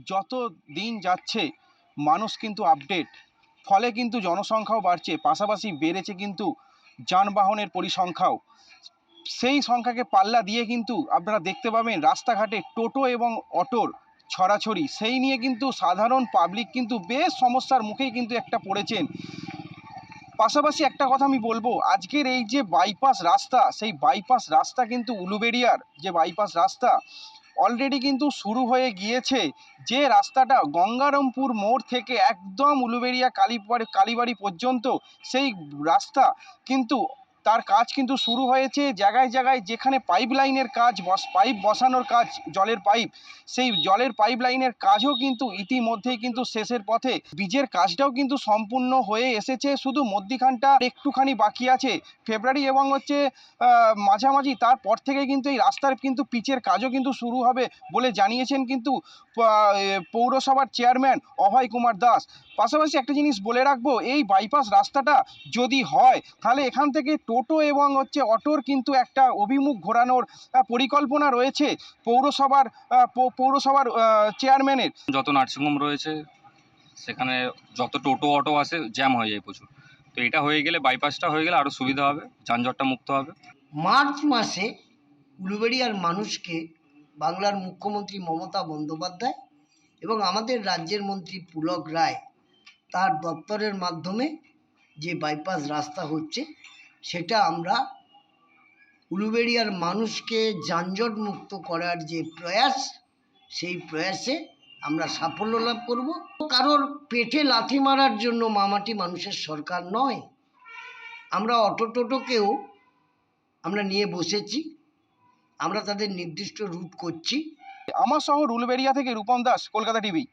যত দিন যাচ্ছে মানুষ কিন্তু আপডেট, ফলে কিন্তু জনসংখ্যাও বাড়ছে, পাশাপাশি বেড়েছে কিন্তু যানবাহনের পরিসংখ্যাও। সেই সংখ্যাকে পাল্লা দিয়ে কিন্তু আপনারা দেখতে পাবেন রাস্তাঘাটে টোটো এবং অটোর ছড়াছড়ি। সেই নিয়ে কিন্তু সাধারণ পাবলিক কিন্তু বেশ সমস্যার মুখেই কিন্তু একটা পড়েছেন। পাশাপাশি একটা কথা আমি বলবো, আজকের এই যে বাইপাস রাস্তা, সেই বাইপাস রাস্তা কিন্তু উলুবেড়িয়ার যে বাইপাস রাস্তা অলরেডি কিন্তু শুরু হয়ে গিয়েছে। যে রাস্তাটা গঙ্গারামপুর মোড় থেকে একদম উলুবেড়িয়া কালীবাড়ি পর্যন্ত, সেই রাস্তা কিন্তু তার কাজ কিন্তু শুরু হয়েছে। জায়গায় জায়গায় যেখানে পাইপ লাইনের কাজ, পাইপ বসানোর কাজ, জলের পাইপ, সেই জলের পাইপ লাইনের কাজও কিন্তু ইতিমধ্যেই কিন্তু শেষের পথে। ব্রিজের কাজটাও কিন্তু সম্পূর্ণ হয়ে এসেছে, শুধু মধ্যিখানটা একটুখানি বাকি আছে। ফেব্রুয়ারি এবং মাঝামাঝি তারপর থেকে কিন্তু এই রাস্তার কিন্তু পিচের কাজও কিন্তু শুরু হবে বলে জানিয়েছেন কিন্তু পৌরসভার চেয়ারম্যান অভয় কুমার দাস। পাশাপাশি একটা জিনিস বলে রাখবো, এই বাইপাস রাস্তাটা যদি হয় তাহলে এখান থেকে টোটো এবং অটোর কিন্তু একটা অভিমুখ ঘোরানোর পরিকল্পনা রয়েছে পৌরসভার চেয়ারম্যানের। যত নার্সিংহোম রয়েছে সেখানে যত টোটো অটো আসে জ্যাম হয়ে যায় প্রচুর। তো এটা হয়ে গেলে, বাইপাসটা হয়ে গেলে আরও সুবিধা হবে, যানজটটা মুক্ত হবে। মার্চ মাসে উলুবেড়িয়ার মানুষকে বাংলার মুখ্যমন্ত্রী মমতা বন্দ্যোপাধ্যায় এবং আমাদের রাজ্যের মন্ত্রী পুলক রায় তার দপ্তরের মাধ্যমে যে বাইপাস রাস্তা হচ্ছে, সেটা আমরা উলুবেড়িয়ার মানুষকে যানজট মুক্ত করার যে প্রয়াস, সেই প্রয়াসে আমরা সাফল্য লাভ করব। কারোর পেটে লাথি মারার জন্য মামাটি মানুষের সরকার নয়। আমরা অটো টোটোকেও আমরা নিয়ে বসেছি, আমরা তাদের নির্দিষ্ট রুট করছি। আমার শহর উলুবেড়িয়া থেকে রূপম দাস, কলকাতা টিভি।